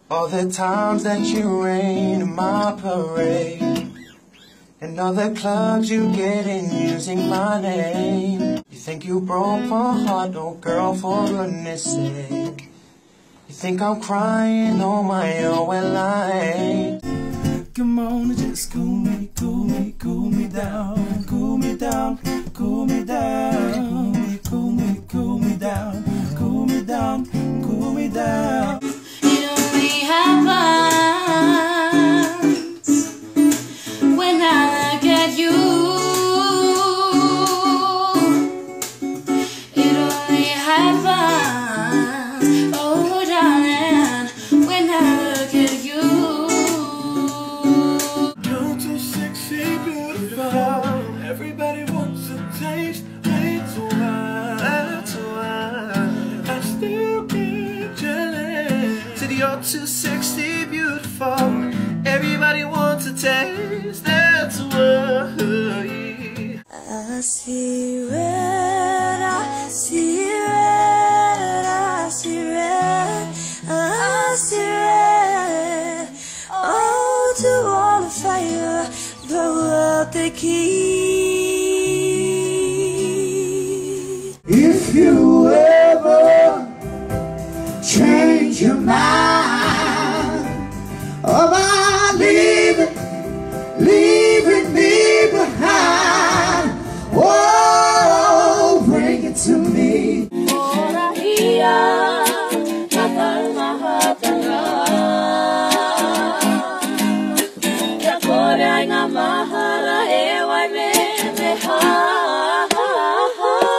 All the times that you rain in my parade, and all the clubs you get in using my name. You think you broke my heart, oh girl, for goodness sake. You think I'm crying on my own, well I ain't. Come on and just cool me down, cool me down, cool me down, cool me down, cool me down, cool me down, cool me down. It only happens when I look at you. It only happens, oh darling, when I look at you. You're too sexy, beautiful. Everybody wants a taste. That's why I still get jealous. Said you're too sexy, beautiful. Everybody wants a taste. That's why I see red, I see red, I see red, I see red. Oh, to all the fire, throw out the key. If you ever change your mind about leaving me behind, oh, bring it to me.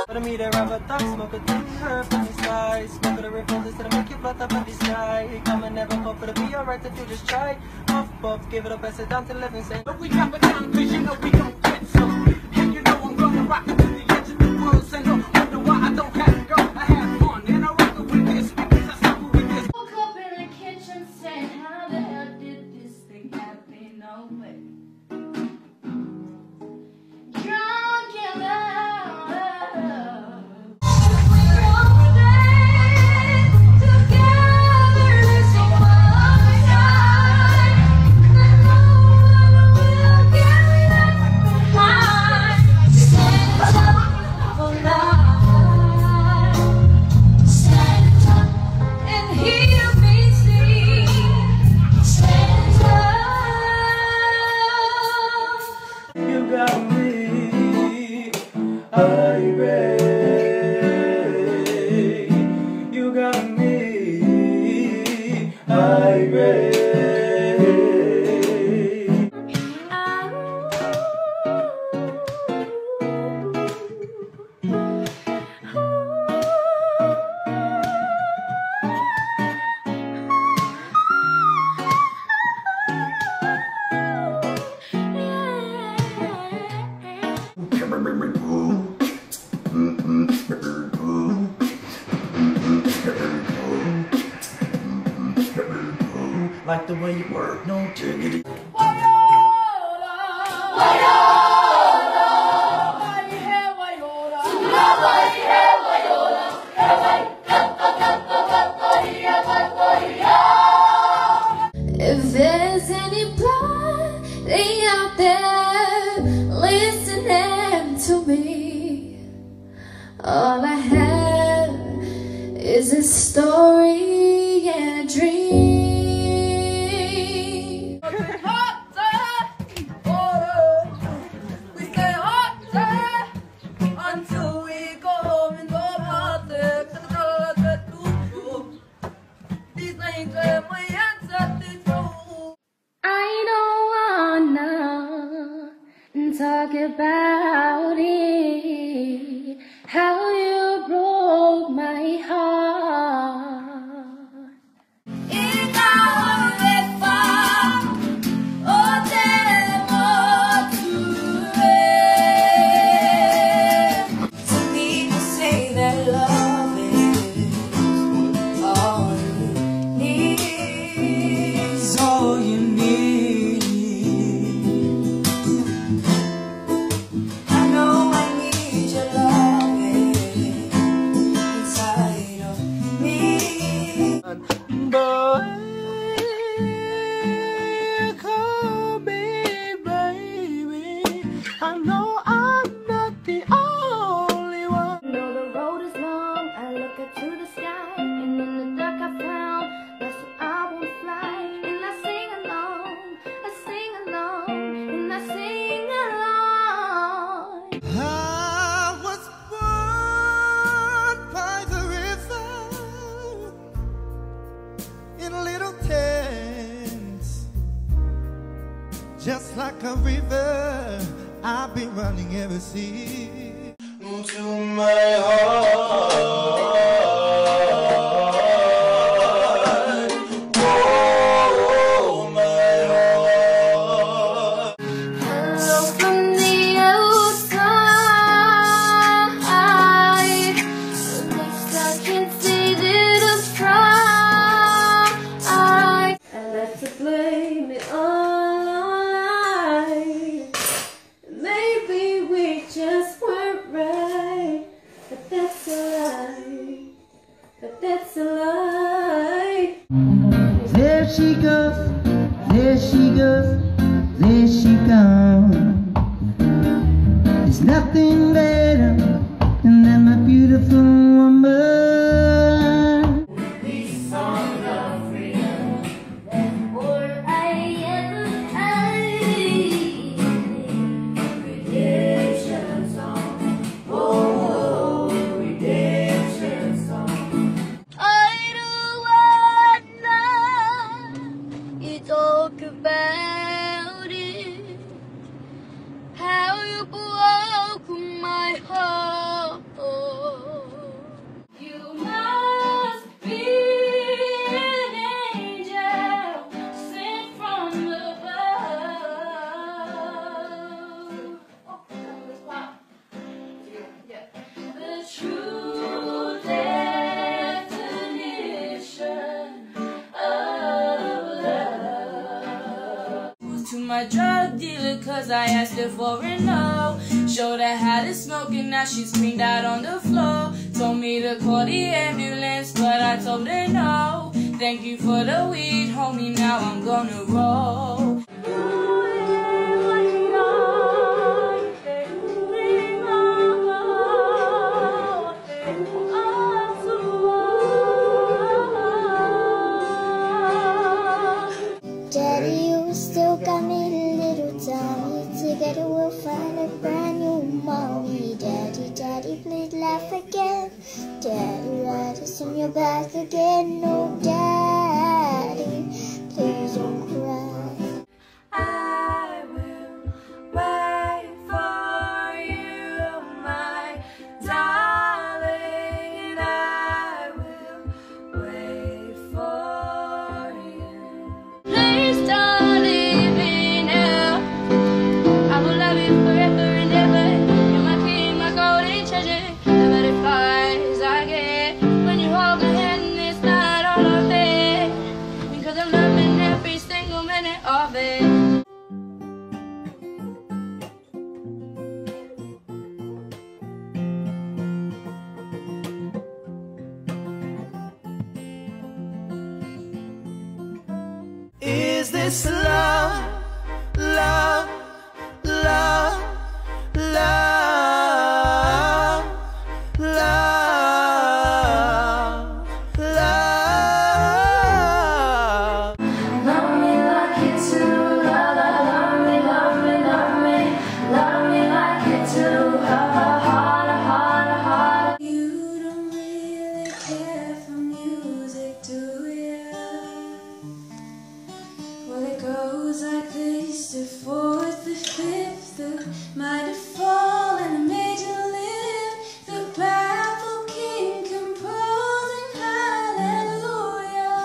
But I meet a rubber duck, smoke a thick herb in the sky. Smoke the ripple instead of make you blood up in the sky. Come and never hope it'll be alright if you just try. Puff, puff, give it a best, sit down to live and say. But we drop it down cause you know we don't quit so. And you know I'm gonna rock it to the edge of the world. Say no, wonder why I don't have to go. I have fun and I rock it with this because I suffer with this. Woke up in the kitchen saying, how the hell did this thing happen? No way. Drunk in love. Like the way you work, no diggity. If there's anybody out there listening to me, all I have is a story and a dream. Talk about it, how you broke my heart. up to the sky, and in the dark I found that's why I won't fly. And I sing along, I sing along, and I sing along. I was born by the river in little tents, just like a river. I've been running ever since. To my heart, oh my heart. Hello from the outside, at least I can see that I'm tried. I like to blame it all on life. Maybe we just weren't right, but that's a lie, but that's a lie. There she goes, there she goes, there she comes. There's nothing better than my beautiful woman. These songs are freedom, or I ever had. Redemption song, oh, redemption song. I don't wanna you talk about it, how you broke my heart. You must be an angel sent from above. The true definition of love. To my drug dealer, cause I asked her for a no. Showed her how to smoke and now she screamed out on the floor. Told me to call the ambulance, but I told her no. Thank you for the weed, homie, now I'm gonna roll. Daddy, you still got me, little Tommy. Together we'll find a brand new mommy. Daddy, daddy, please laugh again. Daddy, ride us on your back again. No, daddy, please don't cry. I will wait for you, my darling. I will wait for you. Please don't leave me now. I will love you forever and ever. You're my king, my golden treasure. The butterflies I get when you hold my hand and it's not all of it. Because I'm loving every single minute of it. Is this love, love, love, love, love, love? Love me like you do, love, love me, love me, love me. Love me like you do, harder, harder, harder. You don't really care for music, do ya? Well, it goes like this, the fourth, the fifth, the mighty fall and the major lift, the powerful king composing hallelujah.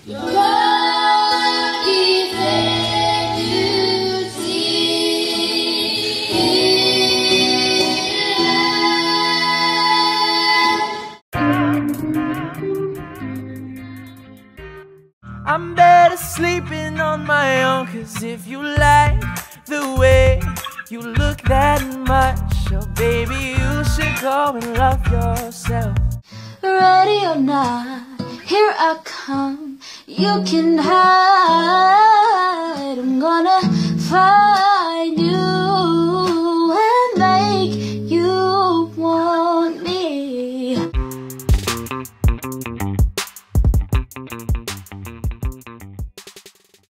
God is I'm better sleeping on my own, cause if you like the way you look that much, oh baby, you should go and love yourself. Ready or not, here I come. You can hide, I'm gonna fight.